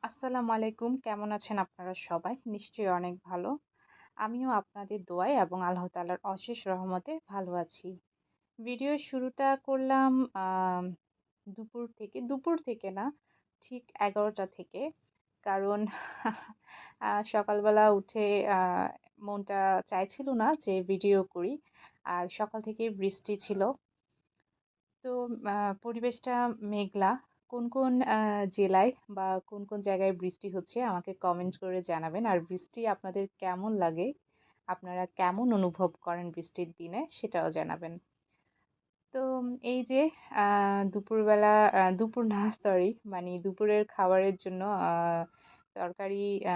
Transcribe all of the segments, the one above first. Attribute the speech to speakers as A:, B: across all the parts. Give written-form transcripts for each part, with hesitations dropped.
A: আসসালামু আলাইকুম। কেমন আছেন আপনারা সবাই? নিশ্চয়ই অনেক ভালো। আমিও আপনাদের দোয়ায় এবং আল্লাহ তাআলার অশেষ রহমতে ভালো আছি। ভিডিওর শুরুটা করলাম আম দুপুর থেকে না, ঠিক ১১টা থেকে। কারণ সকালবেলা উঠে আ মনটা চাইছিল না যে ভিডিও করি। আর সকাল থেকেই বৃষ্টি ছিল। তো আ পরিবেশটা মেঘলা। কোন জেলায় বা কোন জায়গায় বৃষ্টি হচ্ছে আমাকে কমেন্ট করে জানাবেন। আর বৃষ্টি আপনাদের কেমন লাগে? আপনারা কেমন অনুভব করেন বৃষ্টির দিনে? সেটাও জানাবেন। তো এই যে আ দুপুরবেলা দুপুর না সরি মানে দুপুরের খাবারের জন্য তরকারি আ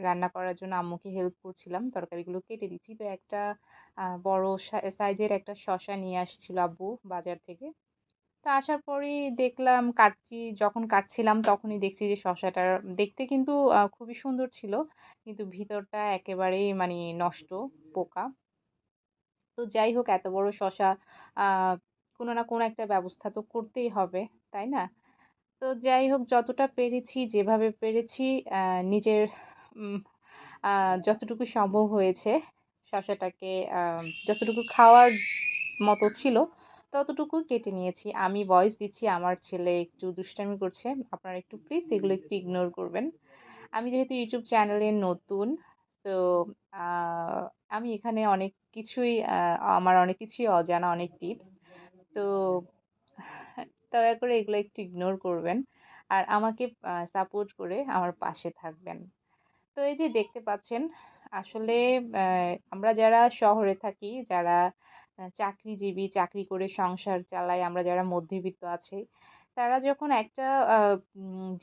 A: রান্না করার জন্য আম্মুকে হেল্প করছিলাম। তরকারিগুলো কেটে দিচ্ছি। তো একটা বড় সাইজের একটা শসা নিয়ে আসছিল আব্বু বাজার থেকে। তো আসার পরেই দেখলাম যখন কাটছিলাম তখনই দেখছি যে শসাটার দেখতে কিন্তু খুবই সুন্দর ছিল। কিন্তু ভিতরটা একেবারেই মানে নষ্ট, পোকা। তো যাই হোক এত বড় শসা আ কোনো না কোনো একটা ব্যবস্থা তো করতেই হবে, তাই না? তো যাই হোক যতটা পেরেছি, যেভাবে পেরেছি আ নিজের উম আ যতটুকু সম্ভব হয়েছে শসাটাকে যতটুকু খাওয়ার মতো ছিল ততটুকু কেটে নিয়েছি। আমি ভয়েস দিচ্ছি, আমার ছেলে একটু দুষ্টামি করছে। আপনারা একটু প্লিজ এগুলো একটু ইগনোর করবেন। আমি যেহেতু ইউটিউব চ্যানেলে নতুন, তো আ আমি এখানে অনেক কিছুই আমার অনেক কিছুই অজানা, অনেক টিপস। তো দয়া করে এগুলো একটু ইগনোর করবেন। আর আমাকে সাপোর্ট করে আমার পাশে থাকবেন। তো এই যে দেখতে পাচ্ছেন আসলে আমরা যারা শহরে থাকি, যারা চাকরিজীবী, চাকরি করে সংসার চালাই, আমরা যারা মধ্যবিত্ত আছি, তারা যখন একটা আ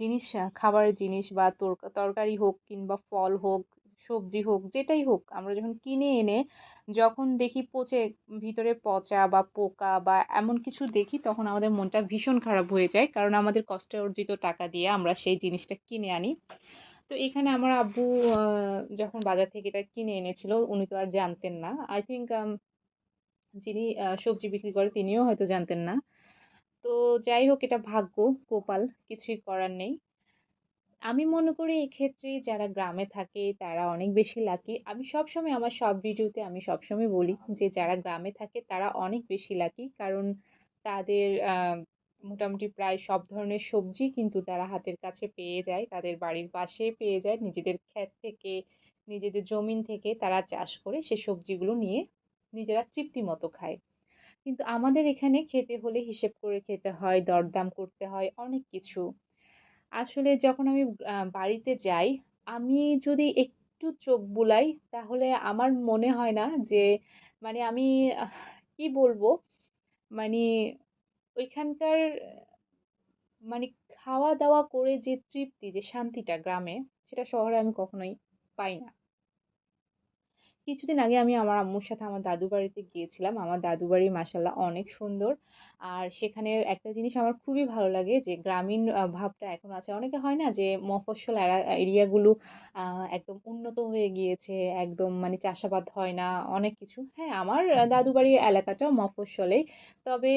A: জিনিস খাবারের জিনিস বা তরকারি হোক কিংবা ফল হোক, সবজি হোক, যেটাই হোক, আমরা যখন কিনে এনে যখন দেখি ভিতরে পচা বা পোকা বা এমন কিছু দেখি, তখন আমাদের মনটা ভীষণ খারাপ হয়ে যায়। কারণ আমাদের কষ্টে অর্জিত টাকা দিয়ে আমরা সেই জিনিসটা কিনে আনি। তো এখানে আমার আব্বু আ যখন বাজার থেকে এটা কিনে এনেছিল, উনি তো আর জানতেন না। I think যিনি সবজি বিক্রি করে তিনিও হয়তো জানতেন না। তো যাই হোক এটা ভাগ্য, কপাল, কিছুই করার নেই। আমি মনে করি এক্ষেত্রে যারা গ্রামে থাকে তারা অনেক বেশি লাকি। আমি সবসময় আমার সব ভিডিওতে আমি সবসময় বলি যে যারা গ্রামে থাকে তারা অনেক বেশি লাকি। কারণ তাদের মোটামুটি প্রায় সব ধরনের সবজি কিন্তু তারা হাতের কাছে পেয়ে যায়। তাদের বাড়ির পাশেই পেয়ে যায়। নিজেদের ক্ষেত থেকে, নিজেদের জমিন থেকে তারা চাষ করে সে সবজিগুলো নিয়ে নিজেরা তৃপ্তি মতো খায়। কিন্তু আমাদের এখানে খেতে হলে হিসেব করে খেতে হয়, দরদাম করতে হয়, অনেক কিছু। আসলে যখন আমি বাড়িতে যাই, আমি যদি একটু চোখ বুলাই তাহলে আমার মনে হয় না যে মানে আমি আহ কি বলবো? মানে ওইখানকার মানে খাওয়া-দাওয়া করে যে তৃপ্তি, যে শান্তিটা গ্রামে, সেটা শহরে আমি কখনোই পাই না। কিছুদিন আগে আমি আমার আম্মুর সাথে আমার দাদুর বাড়িতে গিয়েছিলাম। আমার দাদুর বাড়ি মাশাআল্লাহ অনেক সুন্দর। আর সেখানের একটা জিনিস আমার খুবই ভালো লাগে যে গ্রামীণ ভাবটা এখনো আছে। অনেকে হয় না যে মফস্বল এরিয়াগুলো আ একদম উন্নত হয়ে গিয়েছে, একদম মানে চাষাবাদ হয় না, অনেক কিছু। হ্যাঁ, আমার দাদুর বাড়ির এলাকাটাও মফস্বলেই। তবে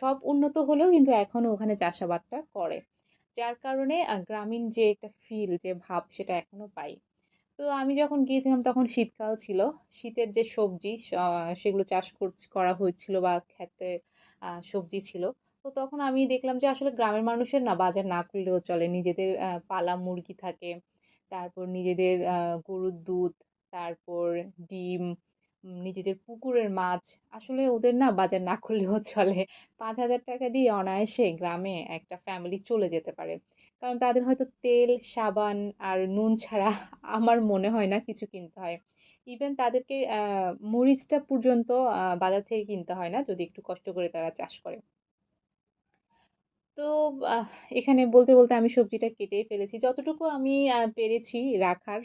A: সব উন্নত হলেও কিন্তু এখনো ওখানে চাষাবাদটা করে। যার কারণে গ্রামীণ যে একটা ফিল, যে ভাব সেটা এখনো পাই। তো আমি যখন গিয়েছিলাম তখন শীতকাল ছিল। শীতের যে সবজি সেগুলো করা হয়েছিল বা ক্ষেতে সবজি ছিল। তো তখন আমি দেখলাম যে আসলে গ্রামের মানুষের না বাজার না করলেও চলে। নিজেদের পালা মুরগি থাকে, তারপর নিজেদের গরুর দুধ, তারপর ডিম, নিজেদের পুকুরের মাছ। আসলে ওদের না বাজার না করলেও চলে। ৳৫,০০০ দিয়ে অনায়াসে গ্রামে একটা ফ্যামিলি চলে যেতে পারে। কারণ তাদের হয়তো তেল, সাবান আর নুন ছাড়া আমার মনে হয় না কিছু কিনতে হয়। ইভেন তাদেরকে মরিচটা পর্যন্ত বাজার থেকে কিনতে হয় না যদি একটু কষ্ট করে তারা চাষ করে। তো আহ এখানে বলতে আমি সবজিটা কেটেই ফেলেছি। যতটুকু আমি পেরেছি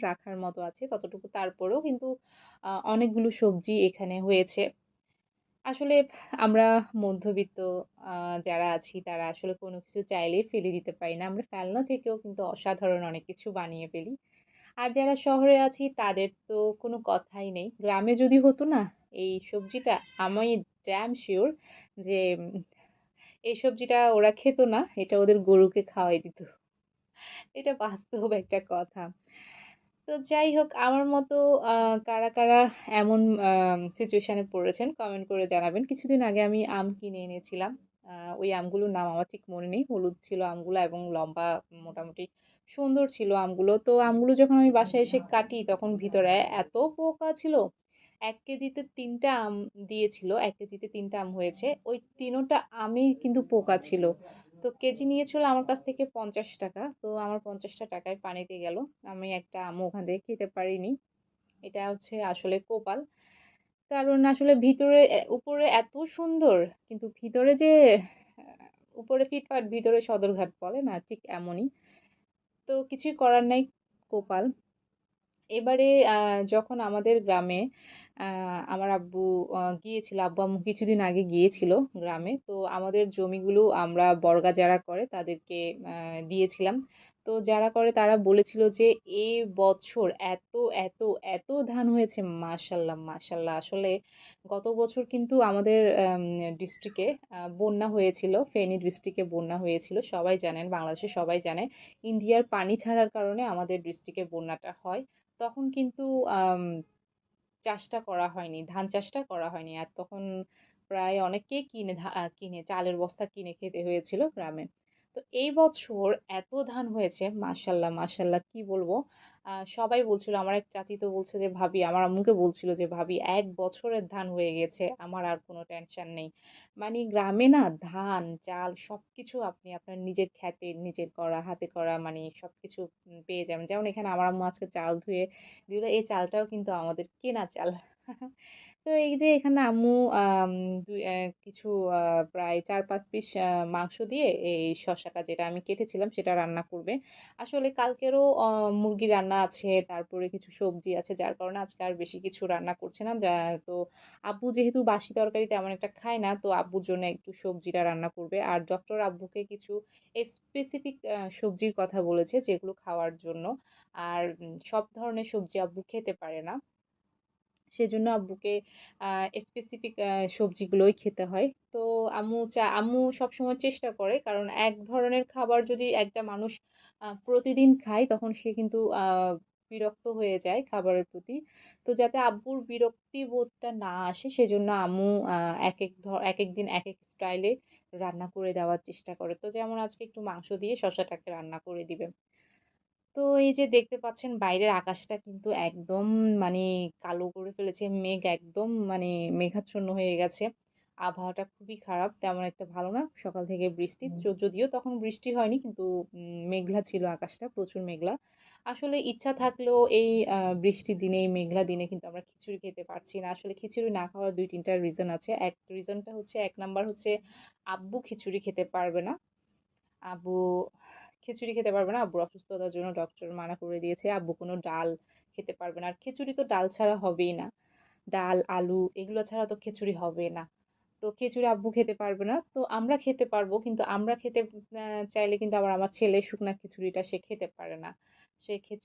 A: রাখার মতো আছে ততটুকু, তারপরেও কিন্তু অনেকগুলো সবজি এখানে হয়েছে। আসলে আমরা মধ্যবিত্ত আ যারা আছি তারা আসলে কোনো কিছু চাইলেই ফেলে দিতে পারি না। আমরা ফেলনা থেকেও কিন্তু অসাধারণ অনেক কিছু বানিয়ে ফেলি। আর যারা শহরে আছি তাদের তো কোনো কথাই নেই। গ্রামে যদি হতো না এই সবজিটা, আমি ড্যাম সিউর যে এই সবজিটা ওরা খেত না। এটা ওদের গরুকে খাওয়াই দিত। এটা বাস্তব একটা কথা। তো যাই হোক আমার মতো আ কারা এমন সিচুয়েশন এ পড়েছেন কমেন্ট করে জানাবেন। কিছুদিন আগে আমি আম কিনে এনেছিলাম। আ ওই আমগুলোর নাম আমার ঠিক মনে নেই। হলুদ ছিল আমগুলা এবং লম্বা মোটামুটি সুন্দর ছিল আমগুলো। তো আমগুলো যখন আমি বাসায় এসে কাটি তখন ভিতরে এত পোকা ছিল। ১ কেজিতে ৩ টা আম দিয়েছিল। ১ কেজিতে ৩ টা আম হয়েছে। ওই ৩ টা আমেই কিন্তু পোকা ছিল। তো কেজি নিয়েছিল আমার কাছ থেকে ৳৫০ তো আমার ৳৫০ টাকায় পানিতে গেল। আমি একটা আমও ওখান থেকে খেতে পারিনি। এটা হচ্ছে আসলে কপাল। কারণ আসলে ভিতরে উপরে এত সুন্দর কিন্তু ভিতরে যে উপরে ফিটফাট ভিতরে সদরঘাট বলে না? ঠিক এমনই। তো কিছুই করার নাই কপাল। এবারে যখন আমাদের গ্রামে আ আমার আব্বু গিয়েছিল, আব্বু-আম্মু কিছুদিন আগে গিয়েছিল গ্রামে। তো আমাদের জমিগুলো আমরা বর্গা যারা করে তাদেরকে আ দিয়েছিলাম। তো যারা করে তারা বলেছিল যে, "এ বছর এত, এত ধান হয়েছে মাশাআল্লাহ, মাশাআল্লাহ।" আসলে গত বছর কিন্তু আমাদের ডিস্ট্রিক্টে বন্যা হয়েছিল। ফেনী ডিস্ট্রিক্টে বন্যা হয়েছিল। সবাই জানেন, বাংলাদেশের সবাই জানে। ইন্ডিয়ার পানি ছাড়ার কারণে আমাদের ডিস্ট্রিক্টে বন্যাটা হয়। তখন কিন্তু আম চাষটা করা হয়নি। ধান চাষটা করা হয়নি। আর তখন প্রায় অনেকেই কিনে চালের বস্তা কিনে খেতে হয়েছিল গ্রামে। তো এই বছর এত ধান হয়েছে মাশাআল্লাহ, মাশাআল্লাহ কি বলবো? সবাই বলছিল আমার এক চাচী তো বলছে যে, "ভাবি" আমার আম্মুকে বলছিল যে, "ভাবি ১ বছরের ধান হয়ে গেছে। আমার আর কোনো টেনশন নেই।" মানে গ্রামে না ধান, চাল সবকিছু আপনি আপনার নিজের ক্ষেতে, নিজের করা, হাতে করা মানে সবকিছু পেয়ে যাবেন। যেমন এখানে আমার আম্মু আজকে চাল ধুয়ে দিল। এই চালটাও কিন্তু আমাদের কেনা চাল। তো এই যে এখানে আম্মু আম দুই অ্যা কিছু আ প্রায় ৪-৫ পিস মাংস দিয়ে এই শসাটা যেটা আমি কেটেছিলাম সেটা রান্না করবে। আসলে কালকেরও মুরগি রান্না আছে, তারপরে কিছু সবজি আছে যার কারণে আজকে আর বেশি কিছু রান্না করছে না। তো আব্বু যেহেতু বাসি তরকারি তেমন একটা খায় না, তো আব্বুর জন্য একটু সবজিটা রান্না করবে। আর ডক্টর আব্বুকে কিছু স্পেসিফিক সবজির কথা বলেছে যেগুলো খাওয়ার জন্য। আর সব ধরনের সবজি আব্বু খেতে পারে না। সেজন্য আব্বুকে আ স্পেসিফিক সবজিগুলোই খেতে হয়। তো আম্মু সবসময় চেষ্টা করে কারণ এক ধরনের খাবার যদি একটা মানুষ প্রতিদিন খায় তখন সে কিন্তু বিরক্ত হয়ে যায় খাবারের প্রতি। তো যাতে আব্বুর বিরক্তি বোধটা না আসে সেজন্য আম্মু একেক দিন একেক স্টাইলে রান্না করে দেওয়ার চেষ্টা করে। তো যেমন আজকে একটু মাংস দিয়ে শসাটাকে রান্না করে দিবে। তো এই যে দেখতে পাচ্ছেন বাইরের আকাশটা কিন্তু একদম মানে কালো করে ফেলেছে। মেঘ একদম মানে মেঘাচ্ছন্ন হয়ে গেছে। আবহাওয়াটা খুবই খারাপ। তেমন একটা ভালো না। সকাল থেকে বৃষ্টি। যদিও তখন বৃষ্টি হয়নি কিন্তু মেঘলা ছিল আকাশটা, প্রচুর মেঘলা। আসলে ইচ্ছা থাকলেও এই বৃষ্টির দিনে, এই মেঘলা দিনে কিন্তু আমরা খিচুড়ি খেতে পারছি না। আসলে খিচুড়ি না খাওয়ার ২-৩ টা রিজন আছে। রিজনটা হচ্ছে ১ নাম্বার হচ্ছে আব্বু খিচুড়ি খেতে পারবে না। আব্বু খিচুড়ি খেতে পারবে না। আব্বুর অসুস্থতার জন্য ডক্টর মানা করে দিয়েছে। আব্বু কোনো ডাল খেতে পারবে না। আর খিচুড়ি তো ডাল ছাড়া হবেই না। ডাল, আলু এগুলো ছাড়া তো খিচুড়ি হবে না। তো খিচুড়ি আব্বু খেতে পারবে না। তো আমরা খেতে পারবো। কিন্তু আমরা খেতে চাইলে কিন্তু আবার আমার ছেলে শুকনা খিচুড়িটা সে খেতে পারে না।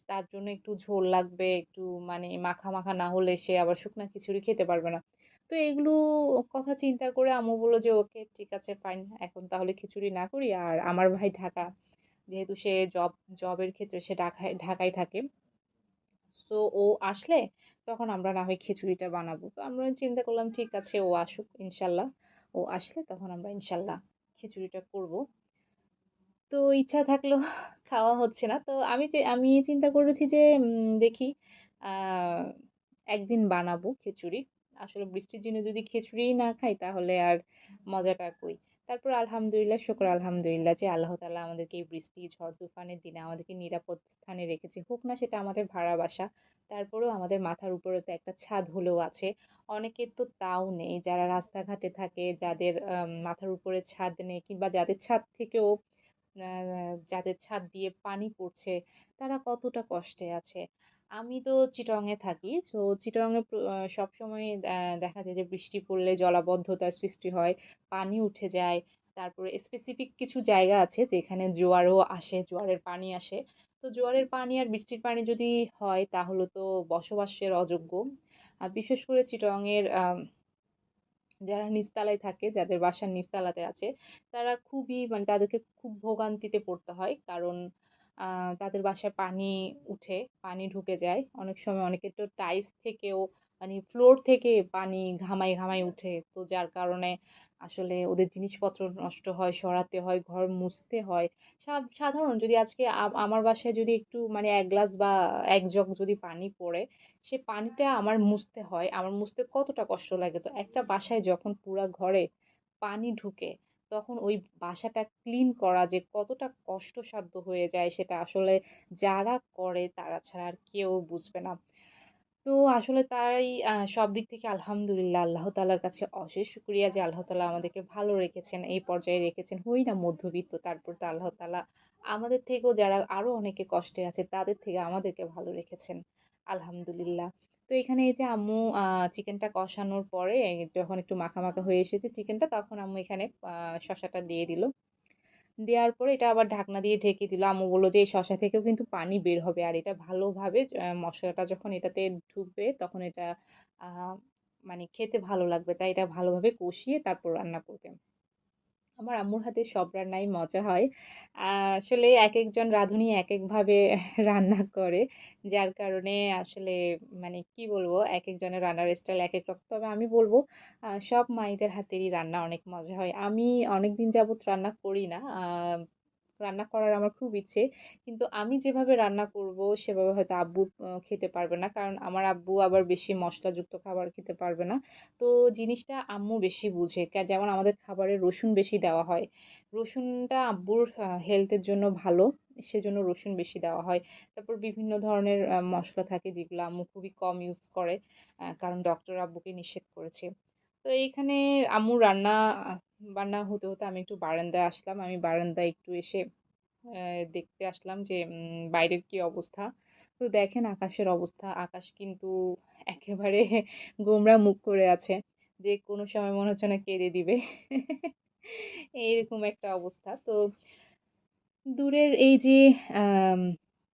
A: তার জন্য একটু ঝোল লাগবে, একটু মানে মাখা না হলে সে আবার শুকনা খিচুড়ি খেতে পারবে না। তো এগুলো কথা চিন্তা করে আম্মু বলল যে, "ওকে ঠিক আছে ফাইন। এখন তাহলে খিচুড়ি না করি।" আর আমার ভাই ঢাকা। যেহেতু সে জবের ক্ষেত্রে সে ঢাকায় থাকে। সো ও আসলে তখন আমরা না হয় খিচুড়িটা বানাবো। তো আমরা চিন্তা করলাম ঠিক আছে ও আসুক ইনশাল্লাহ। ও আসলে তখন আমরা ইনশাল্লাহ খিচুড়িটা করব। তো ইচ্ছা থাকলেও খাওয়া হচ্ছে না। তো আমি চিন্তা করেছি যে দেখি আ একদিন বানাবো খিচুড়ি। আসলে বৃষ্টির দিনে যদি খিচুড়িই না খাই তাহলে আর মজাটা কই? তারপর আলহামদুলিল্লাহ, শুকর আলহামদুলিল্লাহ যে আল্লাহ তাআলা আমাদেরকে এই বৃষ্টি, ঝড় তুফানের দিনে আমাদেরকে নিরাপদ স্থানে রেখেছে। হোক না সেটা আমাদের ভাড়া বাসা। তারপরেও আমাদের মাথার উপরে তো একটা ছাদ হলেও আছে। অনেকের তো তাও নেই। যারা রাস্তাঘাটে থাকে, যাদের মাথার উপরে ছাদ নেই কিংবা যাদের ছাদ থেকেও আ যাদের ছাদ দিয়ে পানি পড়ছে তারা কতটা কষ্টে আছে। আমি তো চিটং এ থাকি। সো চিটং এ সবসময় দেখা যায় যে বৃষ্টি পড়লে জলাবদ্ধতার সৃষ্টি হয়, পানি উঠে যায়। তারপরে স্পেসিফিক কিছু জায়গা আছে যেখানে জোয়ারও আসে, জোয়ারের পানি আসে। তো জোয়ারের পানি আর বৃষ্টির পানি যদি হয় তাহলে তো বসবাসের অযোগ্য। বিশেষ করে চিটং এর যারা নিচতলায় থাকে, যাদের বাসার নিচতলাতে আছে, তারা খুবই মানে তাদেরকে খুব ভোগান্তিতে পড়তে হয়। কারণ তাদের বাসায় পানি উঠে, পানি ঢুকে যায়। অনেক সময় অনেকের তো টাইলস থেকেও মানে ফ্লোর থেকে পানি ঘামায়, ঘামায় উঠে। তো যার কারণে আসলে ওদের জিনিসপত্র নষ্ট হয়, সরাতে হয়, ঘর মুছতে হয়। সাধারণ যদি আজকে আমার বাসায় যদি একটু মানে ১ গ্লাস বা ১ জগ যদি পানি পড়ে, সে পানিটা আমার মুছতে হয়। আমার মুছতে কতটা কষ্ট লাগে। তো একটা বাসায় যখন পুরা ঘরে পানি ঢুকে, তখন ওই বাসাটা ক্লিন করা যে কতটা কষ্টসাধ্য হয়ে যায় সেটা আসলে যারা করে তারা ছাড়া আর কেউ বুঝবে না। তো আসলে তাই সব দিক থেকে আলহামদুলিল্লাহ আল্লাহ তাআলার কাছে অশেষ শুকরিয়া যে আল্লাহ তাআলা আমাদেরকে ভালো রেখেছেন, এই পর্যায়ে রেখেছেন। হই না মধ্যবিত্ত, তারপর তো আল্লাহ তাআলা আমাদের থেকেও যারা আরো অনেকে কষ্টে আছে তাদের থেকে আমাদেরকে ভালো রেখেছেন। আলহামদুলিল্লাহ। তো এখানে এই যে আম্মু চিকেনটা কষানোর পরে যখন একটু মাখা, মাখা হয়ে এসেছে চিকেনটা তখন আম্মু এখানে শসাটা দিয়ে দিল। দেওয়ার পরে এটা আবার ঢাকনা দিয়ে ঢেকে দিল। আম্মু বলল যে এই শসা থেকেও কিন্তু পানি বের হবে। আর এটা ভালোভাবে মসলাটা যখন এটাতে ঢুকবে তখন এটা আ মানে খেতে ভালো লাগবে। তাই এটা ভালোভাবে কষিয়ে তারপর রান্না করবে। আমার আম্মুর হাতের সব রান্নাই মজা হয়। আ আসলে একেকজন রাঁধুনি একেকভাবে রান্না করে। যার কারণে আসলে মানে কি বলবো? একেকজনের রান্নার স্টাইল একেক রকম। তবে আমি বলব সব মাইদের হাতেরই রান্না অনেক মজা হয়। আমি অনেকদিন যাবত রান্না করি না। রান্না করার আমার খুব ইচ্ছে। কিন্তু আমি যেভাবে রান্না করব সেভাবে হয়তো আব্বু খেতে পারবে না। কারণ আমার আব্বু আবার বেশি মসলাযুক্ত খাবার খেতে পারবে না। তো জিনিসটা আম্মু বেশি বুঝে। যেমন আমাদের খাবারে রসুন বেশি দেওয়া হয়। রসুনটা আব্বুর হেলথের জন্য ভালো। সেজন্য রসুন বেশি দেওয়া হয়। তারপর বিভিন্ন ধরনের মসলা থাকে যেগুলো আম্মু খুবই কম ইউজ করে। কারণ ডক্টর আব্বুকে নিষেধ করেছে। তো এইখানে আম্মুর বান্না হতে, হতে আমি একটু বারান্দায় আসলাম। আমি বারান্দায় একটু এসে দেখতে আসলাম যে বাইরের কি অবস্থা। তো দেখেন আকাশের অবস্থা। আকাশ কিন্তু একেবারে গোমড়া মুখ করে আছে। যে কোনো সময় মনে হচ্ছে না কেঁদে দিবে। এইরকম একটা অবস্থা। তো দূরের এই যে আম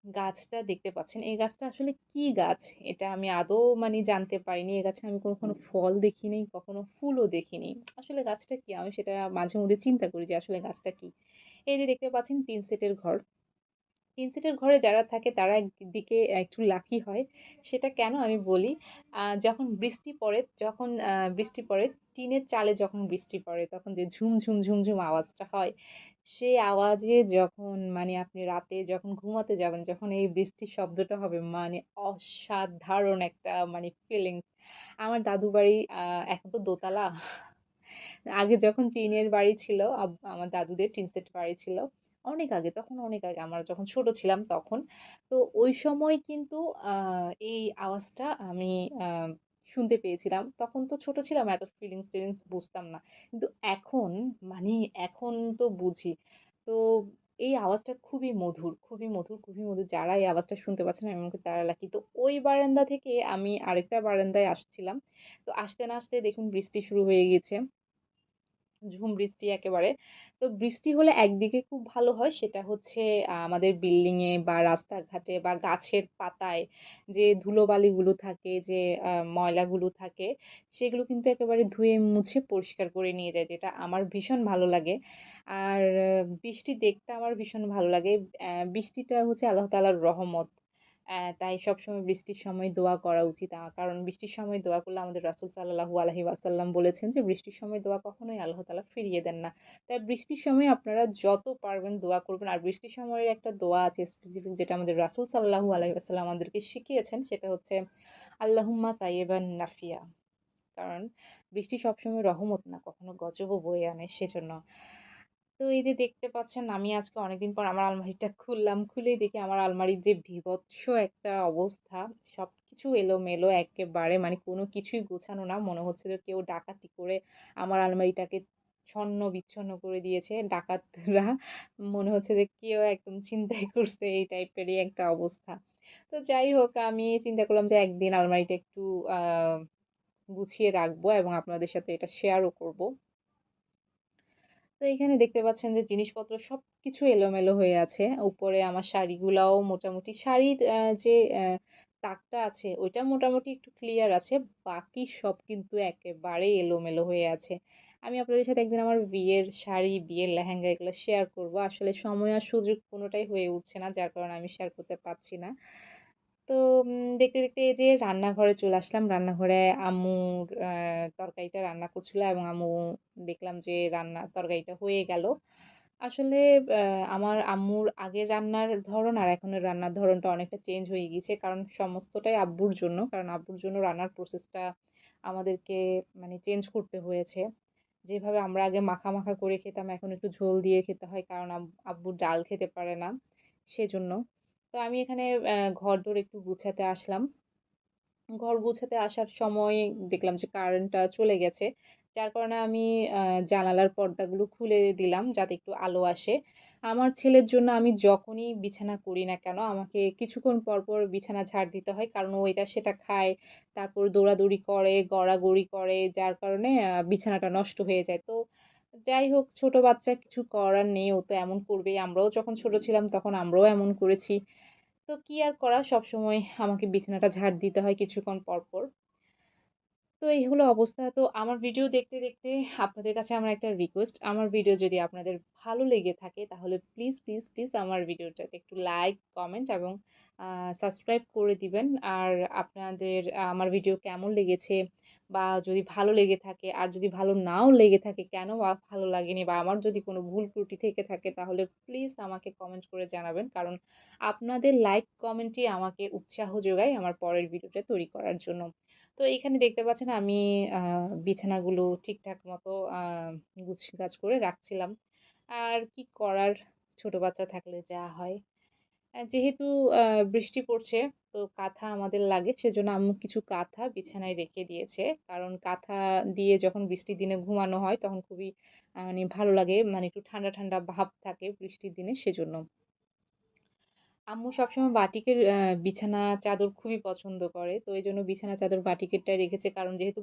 A: গাছটা দেখতে পাচ্ছেন, এই গাছটা আসলে কি গাছ? এটা আমি আদৌ মানে জানতে পারিনি। এই গাছে আমি কখনো ফল দেখিনি, কখনো ফুলও দেখিনি। আসলে গাছটা কি? আমি সেটা মাঝে মধ্যে চিন্তা করি যে আসলে গাছটা কি? এই যে দেখতে পাচ্ছেন টিন সেটের ঘর। টিন সেটের ঘরে যারা থাকে তারা একদিকে একটু লাকি হয়। সেটা কেন আমি বলি। যখন বৃষ্টি পড়ে বৃষ্টি পড়ে টিনের চালে যখন বৃষ্টি পড়ে তখন যে ঝুম, ঝুম, ঝুম, ঝুম আওয়াজটা হয়, সেই আওয়াজে যখন মানে আপনি রাতে যখন ঘুমাতে যাবেন, যখন এই বৃষ্টির শব্দটা হবে মানে অসাধারণ একটা মানে ফিলিংস। আমার দাদুর বাড়ি এখন তো দোতলা। আগে যখন টিনের বাড়ি ছিল, আমার দাদুদের টিন সেট বাড়ি ছিল। অনেক আগে, তখন অনেক আগে আমরা যখন ছোট ছিলাম তখন। তো ওই সময় কিন্তু এই আওয়াজটা আমি আ শুনতে পেয়েছিলাম। তখন তো ছোট ছিলাম, এত ফিলিংস-টিলিংস বুঝতাম না। কিন্তু এখন মানে এখন তো বুঝি। তো এই আওয়াজটা খুবই মধুর, খুবই মধুর, খুবই মধুর। যারা এই আওয়াজটা শুনতে পাচ্ছেন আমি মনে করি তারা লাকি। তো ওই বারান্দা থেকে আমি আরেকটা বারান্দায় আসছিলাম। তো আসতে না আসতেই দেখুন বৃষ্টি শুরু হয়ে গেছে। ঝুম বৃষ্টি একেবারে। তো বৃষ্টি হলে একদিকে খুব ভালো হয় সেটা হচ্ছে আমাদের বিল্ডিং এ বা রাস্তাঘাটে বা গাছের পাতায় যে ধুলোবালিগুলো থাকে, যে ময়লাগুলো থাকে সেগুলো কিন্তু একেবারে ধুয়ে মুছে পরিষ্কার করে নিয়ে যায়, যেটা আমার ভীষণ ভালো লাগে। আর বৃষ্টি দেখতে আমার ভীষণ ভালো লাগে। বৃষ্টিটা হচ্ছে আল্লাহ তাআলার রহমত। তাই সবসময় বৃষ্টির সময় দোয়া করা উচিত। কারণ বৃষ্টির সময় দোয়া করলে আমাদের রাসূল সাল্লাল্লাহু আলাইহি ওয়াসাল্লাম বলেছেন যে, "বৃষ্টির সময় দোয়া কখনোই আল্লাহ তাআলা ফিরিয়ে দেন না।" তাই বৃষ্টির সময় আপনারা যত পারবেন দোয়া করবেন। আর বৃষ্টির সময়ের একটা দোয়া আছে স্পেসিফিক, যেটা আমাদের রাসূল সাল্লাল্লাহু আলাইহি ওয়াসাল্লাম আমাদেরকে শিখিয়েছেন। সেটা হচ্ছে আল্লাহুম্মা সাইয়্যিবান নাফিয়া। কারণ বৃষ্টি সবসময় রহমত না, কখনো গজবও বয়ে আনে সেজন্য। তো এই যে দেখতে পাচ্ছেন আমি আজকে অনেকদিন পর আমার আলমারিটা খুললাম। খুলেই দেখি আমার আলমারির যে বীভৎস একটা অবস্থা। সবকিছু এলোমেলো একেবারে, মানে কোনো কিছুই গোছানো না। মনে হচ্ছে যে কেউ ডাকাতি করে আমার আলমারিটাকে ছন্ন-বিচ্ছন্ন করে দিয়েছে। ডাকাতরা মনে হচ্ছে যে কেউ একদম ছিনতাই করছে, এই টাইপেরই একটা অবস্থা। তো যাই হোক আমি চিন্তা করলাম যে একদিন আলমারিটা একটু আ গুছিয়ে রাখবো এবং আপনাদের সাথে এটা শেয়ারও করব। তো এখানে দেখতে পাচ্ছেন যে জিনিসপত্র সবকিছু এলোমেলো হয়ে আছে। উপরে আমার শাড়িগুলাও মোটামুটি শাড়ির যে তাকটা আছে ওইটা মোটামুটি একটু ক্লিয়ার আছে। বাকি সব কিন্তু একেবারে এলোমেলো হয়ে আছে। আমি আপনাদের সাথে একদিন আমার বিয়ের শাড়ি, বিয়ের লেহেঙ্গা এগুলো শেয়ার করব। আসলে সময় আর সুযোগ কোনোটাই হয়ে উঠছে না, যার কারণে আমি শেয়ার করতে পারছি না। তো দেখতে, দেখতে এই যে রান্নাঘরে চলে আসলাম। রান্নাঘরে আম্মুর তরকারিটা রান্না করছিল এবং আম্মু দেখলাম যে তরকারিটা হয়ে গেল। আসলে আ আমার আম্মুর আগের রান্নার ধরন আর এখনের রান্নার ধরনটা অনেকটা চেঞ্জ হয়ে গিয়েছে। কারণ সমস্তটাই আব্বুর জন্য। কারণ আব্বুর জন্য রান্নার প্রসেসটা আমাদেরকে মানে চেঞ্জ করতে হয়েছে। যেভাবে আমরা আগে মাখা, মাখা করে খেতাম এখন একটু ঝোল দিয়ে খেতে হয়। কারণ আব্বু ডাল খেতে পারে না। সেজন্য। তো আমি এখানে ঘরদোর একটু গুছাতে আসলাম। ঘর গোছাতে আসার সময় দেখলাম যে কারেন্টটা চলে গেছে। যার কারণে আমি আ জানালার পর্দাগুলো খুলে দিলাম যাতে একটু আলো আসে। আমার ছেলের জন্য আমি যখনই বিছানা করি না কেন আমাকে কিছুক্ষণ পর, পর বিছানা ঝাড় দিতে হয়। কারণ ও এটা সেটা খায়। তারপর দৌড়াদৌড়ি করে, গড়াগড়ি করে যার কারণে বিছানাটা নষ্ট হয়ে যায়। তো যাই হোক ছোট বাচ্চা কিছু করার নেই। ও তো এমন করবেই। আমরাও যখন ছোট ছিলাম তখন আমরাও এমন করেছি। তো কি আর করা সবসময় আমাকে বিছানাটা ঝাড় দিতে হয় কিছুক্ষণ পর, পর। তো এই হলো অবস্থা। তো আমার ভিডিও দেখতে, দেখতে আপনাদের কাছে আমার একটা রিকোয়েস্ট। আমার ভিডিও যদি আপনাদের ভালো লেগে থাকে তাহলে প্লিজ, প্লিজ, প্লিজ আমার ভিডিওটাতে একটু লাইক, কমেন্ট এবং সাবস্ক্রাইব করে দিবেন। আর আপনাদের আমার ভিডিও কেমন লেগেছে বা যদি ভালো লেগে থাকে আর যদি ভালো নাও লেগে থাকে কেন বা ভালো লাগেনি বা আমার যদি কোনো ভুল ত্রুটি থেকে থাকে তাহলে প্লিজ আমাকে কমেন্ট করে জানাবেন। কারণ আপনাদের লাইক, কমেন্টই আমাকে উৎসাহ যোগায় আমার পরের ভিডিওটা তৈরি করার জন্য। তো এইখানে দেখতে পাচ্ছেন আমি আ বিছানাগুলো ঠিকঠাক মতো গুছগাছ করে রাখছিলাম। আর কি করার ছোট বাচ্চা থাকলে যা হয়। যেহেতু আ বৃষ্টি পড়ছে তো কাঁথা আমাদের লাগে সেজন্য আম্মু কিছু কাঁথা বিছানায় রেখে দিয়েছে। কারণ কাঁথা দিয়ে যখন বৃষ্টির দিনে ঘুমানো হয় তখন খুবই মানে ভালো লাগে। মানে একটু ঠান্ডা, ঠান্ডা ভাব থাকে বৃষ্টির দিনে সেজন্য। আম্মু সবসময় বাটিকের বিছানা চাদর খুবই পছন্দ করে। তো এইজন্য বিছানা চাদর বাটিকেরটাই রেখেছে। কারণ যেহেতু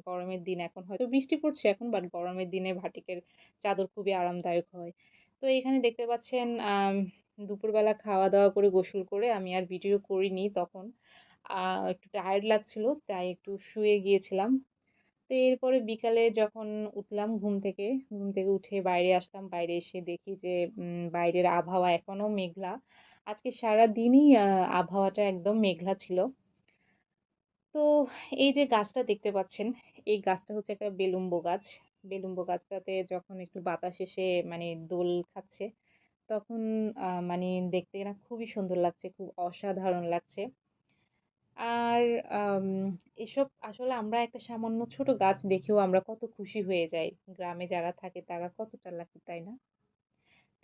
A: গরমের দিন এখন হয়তো বৃষ্টি পড়ছে এখন বাট গরমের দিনে বাটিকের চাদর খুবই আরামদায়ক হয়। তো এখানে দেখতে পাচ্ছেন দুপুরবেলা খাওয়া-দাওয়া করে গোসল করে আমি আর ভিডিও করিনি তখন। আ একটু টায়ার্ড লাগছিল তাই একটু শুয়ে গিয়েছিলাম। তো এরপরে বিকালে যখন উঠলাম ঘুম থেকে উঠে বাইরে আসলাম। বাইরে এসে দেখি যে বাইরের আবহাওয়া এখনো মেঘলা। আজকে সারাদিনই আবহাওয়াটা একদম মেঘলা ছিল। তো এই যে গাছটা দেখতে পাচ্ছেন, এই গাছটা হচ্ছে একটা বেলুম্ব গাছ। বেলুম্ব গাছটাতে যখন একটু বাতাস এসে মানে দোল খাচ্ছে, তখন মানে দেখতে না খুবই সুন্দর লাগছে, খুব অসাধারণ লাগছে। আর আম এসব আসলে আমরা একটা সামান্য ছোট গাছ দেখেও আমরা কত খুশি হয়ে যাই। গ্রামে যারা থাকে তারা কতটা লাকি, তাই না?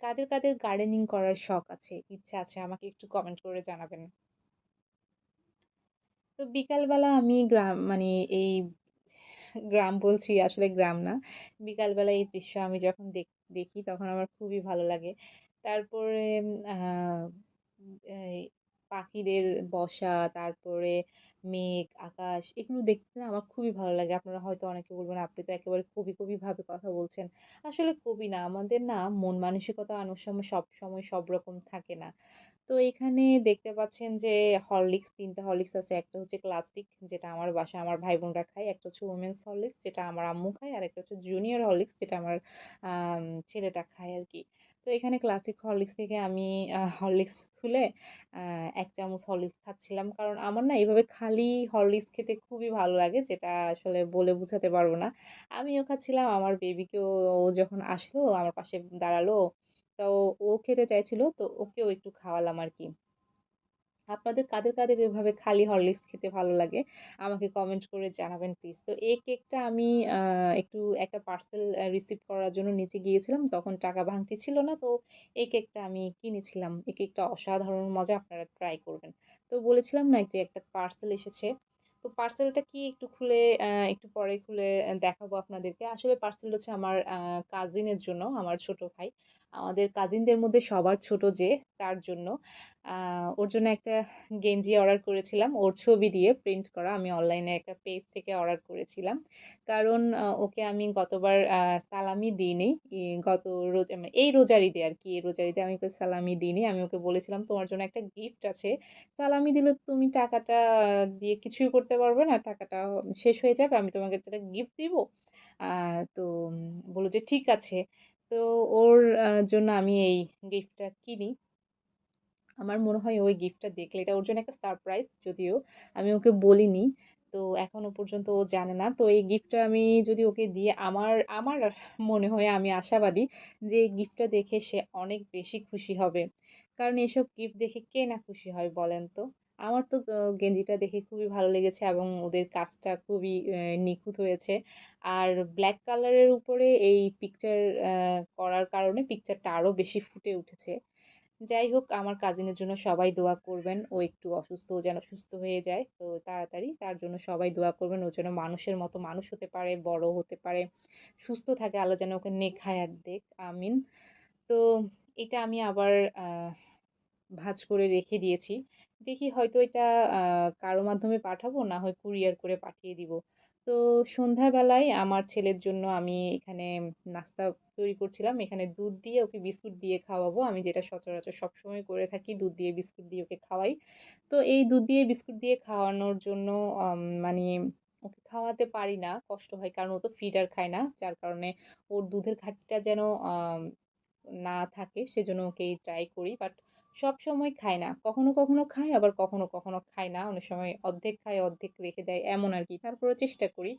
A: কাদের, কাদের গার্ডেনিং করার শখ আছে, ইচ্ছা আছে আমাকে একটু কমেন্ট করে জানাবেন। তো বিকালবেলা আমি মানে এই গ্রাম বলছি আসলে গ্রাম না। বিকালবেলা এই দৃশ্য আমি যখন দেখি তখন আমার খুবই ভালো লাগে। তারপরে আ এই পাখিদের বসা, তারপরে মেঘ, আকাশ এগুলো দেখতে না আমার খুবই ভালো লাগে। আপনারা হয়তো অনেকে বলবেন, "আপনি তো একেবারে কবি, কবি ভাবে কথা বলছেন।" আসলে কবি না, আমাদের না মন মানসিকতা অনেক সময় সবসময় সব রকম থাকে না। তো এখানে দেখতে পাচ্ছেন যে হরলিক্স ৩ টা হরলিক্স আছে। একটা হচ্ছে ক্লাসিক যেটা আমার বাসায় আমার ভাই-বোনরা খায়। একটা হচ্ছে ওমেন্স হরলিক্স যেটা আমার আম্মু খায়। আর একটা হচ্ছে জুনিয়র হরলিক্স যেটা আমার আম ছেলেটা খায় আরকি। তো এখানে ক্লাসিক হরলিক্স থেকে আমি হরলিক্স খুলে আ ১ চামচ হরলিক্স খাচ্ছিলাম। কারণ আমার না এভাবে খালি হরলিক্স খেতে খুবই ভালো লাগে যেটা আসলে বলে বুঝাতে পারব না। আমিও খাচ্ছিলাম আমার বেবিকেও ও যখন আসলো আমার পাশে দাঁড়ালো তো ও খেতে চাইছিল তো ওকেও একটু খাওয়ালাম আরকি। আপনাদের কাদের, কাদের এভাবে খালি হরলিক্স খেতে ভালো লাগে? আমাকে কমেন্ট করে জানাবেন প্লিজ। তো এই কেকটা আমি আ একটু একটা পার্সেল রিসিভ করার জন্য নিচে গিয়েছিলাম। তখন টাকা ভাঙতি ছিল না। তো এই কেকটা আমি কিনেছিলাম। এই কেকটা অসাধারণ মজা আপনারা ট্রাই করবেন। তো বলেছিলাম না যে একটা পার্সেল এসেছে। তো পার্সেলটা কি একটু খুলে একটু পরে খুলে দেখাবো আপনাদেরকে। আসলে পার্সেলটা হচ্ছে আমার কাজিনের জন্য, আমার ছোট ভাই। আমাদের কাজিনদের মধ্যে সবার ছোট যে তার জন্য। আ ওর জন্য একটা গেঞ্জি অর্ডার করেছিলাম। ওর ছবি দিয়ে প্রিন্ট করা। আমি অনলাইনে একটা পেজ থেকে অর্ডার করেছিলাম। কারণ ওকে আমি গতবার সালামি দিইনি। গত মানে এই রোজার ঈদে আরকি। এই রোজার ঈদে আমি ওকে সালামি দিইনি। আমি ওকে বলেছিলাম, "তোমার জন্য একটা গিফট আছে। সালামি দিলে তুমি টাকাটা দিয়ে কিছুই করতে পারবে না। টাকাটা শেষ হয়ে যাবে। আমি তোমাকে একটা গিফট দিব। তো বলল যে ঠিক আছে। তো ওর জন্য আমি এই গিফটটা কিনি। আমার মনে হয় ওই গিফটটা দেখলে এটা ওর জন্য একটা সারপ্রাইজ, যদিও আমি ওকে বলিনি। তো এখনো পর্যন্ত ও জানে না। তো এই গিফটটা আমি যদি ওকে দিয়ে আমার আমার মনে হয়, আমি আশাবাদী যে এই গিফটটা দেখে সে অনেক বেশি খুশি হবে। কারণ এসব গিফট দেখে কে না খুশি হয় বলেন তো? আমার তো গেঞ্জিটা দেখে খুবই ভালো লেগেছে এবং ওদের কাজটা খুবই নিখুঁত হয়েছে। আর ব্ল্যাক কালারের উপরে এই পিকচার করার কারণে পিকচারটা আরো বেশি ফুটে উঠেছে। যাই হোক, আমার কাজিনের জন্য সবাই দোয়া করবেন। ও একটু অসুস্থ, ও যেন সুস্থ হয়ে যায় তো তাড়াতাড়ি। তার জন্য সবাই দোয়া করবেন। ও যেন মানুষের মতো মানুষ হতে পারে, বড় হতে পারে, সুস্থ থাকে। আল্লাহ যেন ওকে নেক হায়াত দেক। আমিন। তো এটা আমি আবার আহ ভাঁজ করে রেখে দিয়েছি। দেখি হয়তো এটা কারো মাধ্যমে পাঠাবো, না হয় কুরিয়ার করে পাঠিয়ে দিব। তো সন্ধ্যার বেলায় আমার ছেলের জন্য আমি এখানে নাস্তা তৈরি করছিলাম। এখানে দুধ দিয়ে ওকে বিস্কুট দিয়ে খাওয়াবো। আমি যেটা সচরাচর সবসময় করে থাকি, দুধ দিয়ে বিস্কুট দিয়ে ওকে খাওয়াই। তো এই দুধ দিয়ে বিস্কুট দিয়ে খাওয়ানোর জন্য মানে ওকে খাওয়াতে পারি না, কষ্ট হয়। কারণ ও তো ফিডার খায় না। যার কারণে ওর দুধের ঘাটতিটা যেন আম না থাকে সেজন্য ওকে ট্রাই করি। বাট সবসময় খায় না। কখনো, কখনো খায়, আবার কখনো, কখনো খায় না। অনেক সময় অর্ধেক খায়, অর্ধেক রেখে দেয়, এমন আরকি। তারপরেও চেষ্টা করি।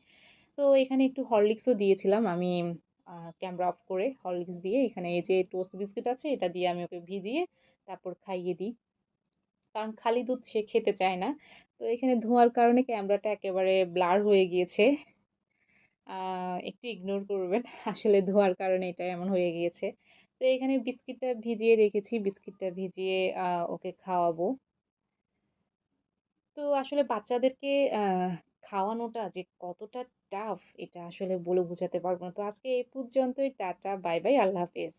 A: তো এখানে একটু হরলিক্সও দিয়েছিলাম আমি। ক্যামেরা অফ করে হরলিক্স দিয়ে এখানে এই যে টোস্ট বিস্কিট আছে এটা দিয়ে আমি ওকে ভিজিয়ে তারপর খাইয়ে দিই। কারণ খালি দুধ সে খেতে চায় না। তো এখানে ধোঁয়ার কারণে ক্যামেরাটা একেবারে ব্লার হয়ে গিয়েছে। একটু ইগনোর করবেন। আসলে ধোঁয়ার কারণে এটা এমন হয়ে গিয়েছে। তো এখানে বিস্কিটটা ভিজিয়ে রেখেছি। বিস্কিটটা ভিজিয়ে ওকে খাওয়াবো। তো আসলে বাচ্চাদেরকে খাওয়ানোটা যে কতটা টাফ এটা আসলে বলে বোঝাতে পারব না। তো আজকে এই পর্যন্তই। টাটা, বাই বাই, আল্লাহ হাফেজ।